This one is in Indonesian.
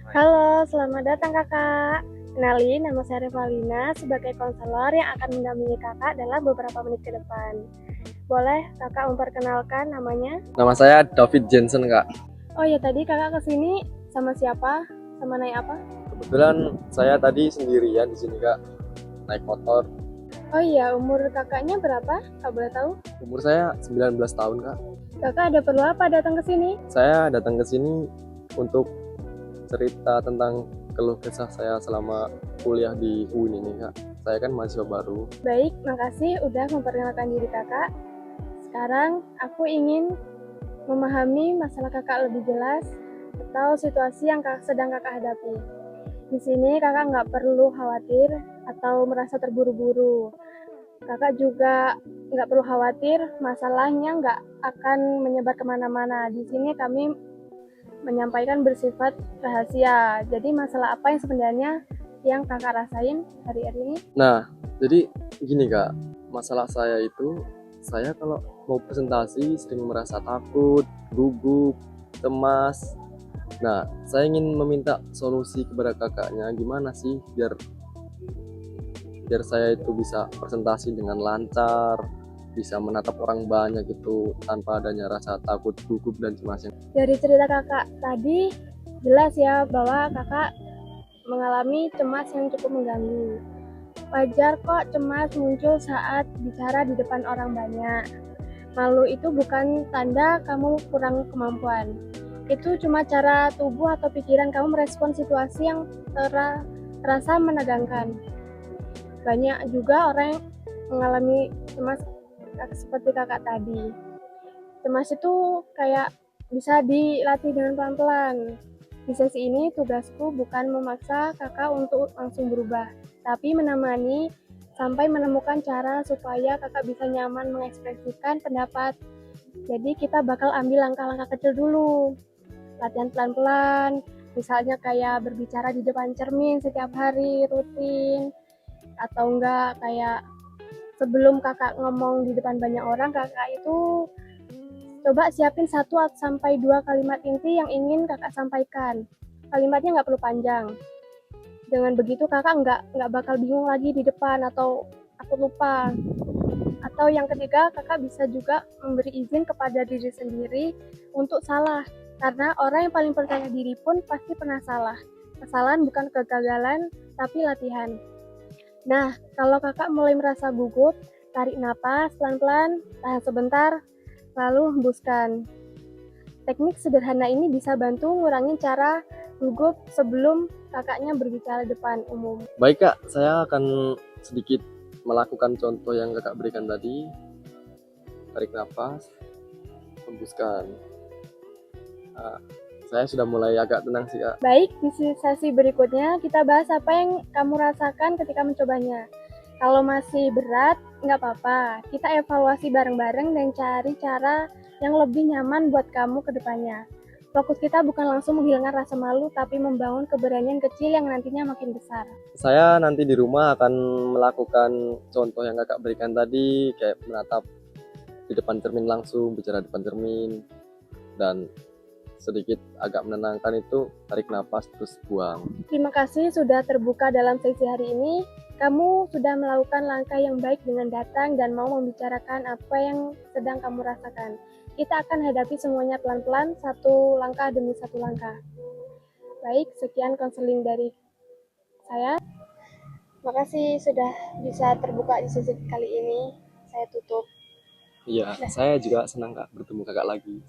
Halo, selamat datang kakak. Kenalin, nama saya Revalina sebagai konselor yang akan mendampingi kakak dalam beberapa menit ke depan. Boleh kakak memperkenalkan namanya? Nama saya David Jensen, Kak. Oh ya, tadi kakak kesini sama siapa? Sama naik apa? Kebetulan saya tadi sendirian di sini, Kak. Naik motor. Oh iya, umur kakaknya berapa? Kak boleh tahu? Umur saya 19 tahun, Kak. Kakak ada perlu apa datang ke sini? Saya datang ke sini untuk cerita tentang keluh kesah saya selama kuliah di UIN ini, Kak. Saya kan mahasiswa baru. Baik, makasih udah memperkenalkan diri kakak. Sekarang aku ingin memahami masalah kakak lebih jelas atau situasi yang sedang kakak hadapi. Di sini kakak nggak perlu khawatir atau merasa terburu-buru. Kakak juga nggak perlu khawatir masalahnya nggak akan menyebar kemana-mana. Di sini kami menyampaikan bersifat rahasia. Jadi masalah apa yang sebenarnya yang kakak rasain hari-hari ini? Nah, jadi gini, Kak. Masalah saya itu, saya kalau mau presentasi sering merasa takut, gugup, cemas. Nah, saya ingin meminta solusi kepada kakaknya, gimana sih biar saya itu bisa presentasi dengan lancar, bisa menatap orang banyak itu tanpa adanya rasa takut, gugup, dan cemasnya. Dari cerita kakak tadi jelas ya bahwa kakak mengalami cemas yang cukup mengganggu. Wajar kok cemas muncul saat bicara di depan orang banyak. Malu itu bukan tanda kamu kurang kemampuan. Itu cuma cara tubuh atau pikiran kamu merespon situasi yang terasa menegangkan. Banyak juga orang yang mengalami cemas seperti kakak tadi. Cemas itu kayak bisa dilatih dengan pelan-pelan. Di sesi ini tugasku bukan memaksa kakak untuk langsung berubah, tapi menemani sampai menemukan cara supaya kakak bisa nyaman mengekspresikan pendapat. Jadi kita bakal ambil langkah-langkah kecil dulu. Latihan pelan-pelan, misalnya kayak berbicara di depan cermin setiap hari rutin, atau enggak kayak sebelum kakak ngomong di depan banyak orang, kakak itu coba siapin 1 sampai 2 kalimat inti yang ingin kakak sampaikan. Kalimatnya nggak perlu panjang. Dengan begitu kakak nggak bakal bingung lagi di depan atau aku lupa. Atau yang ketiga, kakak bisa juga memberi izin kepada diri sendiri untuk salah. Karena orang yang paling percaya diri pun pasti pernah salah. Kesalahan bukan kegagalan, tapi latihan. Nah, kalau kakak mulai merasa gugup, tarik napas pelan-pelan, tahan sebentar, lalu hembuskan. Teknik sederhana ini bisa bantu ngurangin cara gugup sebelum kakaknya berbicara depan umum. Baik, Kak, saya akan sedikit melakukan contoh yang kakak berikan tadi. Tarik nafas, hembuskan. Nah, saya sudah mulai agak tenang sih, Kak. Baik, di sesi berikutnya kita bahas apa yang kamu rasakan ketika mencobanya. Kalau masih berat, nggak apa-apa. Kita evaluasi bareng-bareng dan cari cara yang lebih nyaman buat kamu ke depannya. Fokus kita bukan langsung menghilangkan rasa malu, tapi membangun keberanian kecil yang nantinya makin besar. Saya nanti di rumah akan melakukan contoh yang kakak berikan tadi, kayak menatap di depan cermin langsung, bicara di depan cermin, dan sedikit agak menenangkan itu tarik nafas terus buang. Terima kasih sudah terbuka dalam sesi hari ini. Kamu sudah melakukan langkah yang baik dengan datang dan mau membicarakan apa yang sedang kamu rasakan. Kita akan hadapi semuanya pelan-pelan, satu langkah demi satu langkah. Baik, sekian konseling dari saya. Makasih sudah bisa terbuka di sesi kali ini. Saya tutup. Iya, saya juga senang, Kak, bertemu kakak lagi.